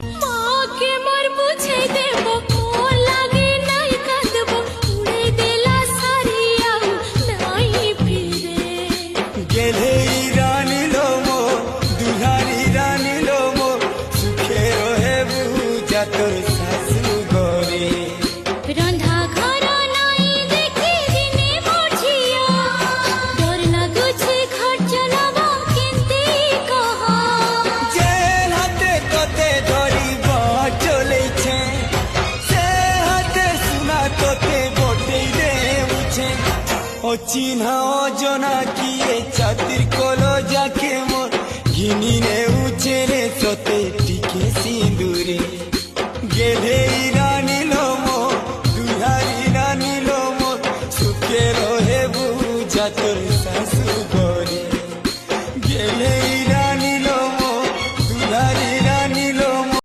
মাকে মোর বুঝাই দেব কোন লাগে নাই কাঁদব উড়ে দিলা সারিয়াও নাই ফিরে গেলে রানী লোমো দুধারি রানী লোমো সুখে রহে বুঝা তোর শাশু ঘরে রন্ধা ঘর নাই দেখি দিনে মঠিয়া ডর লাগুছে ঘর চলাবা কেনতে কহা যে হাতে তোতে ধরিব চলেছে সে হাতে সুনা তোতে বটেই দেউছে অচিহ্না অজনা কিয়ে ছাতির কলো যাকে মোর ঘিনি নেউছে রে তোতে টিকে সিঁদুরে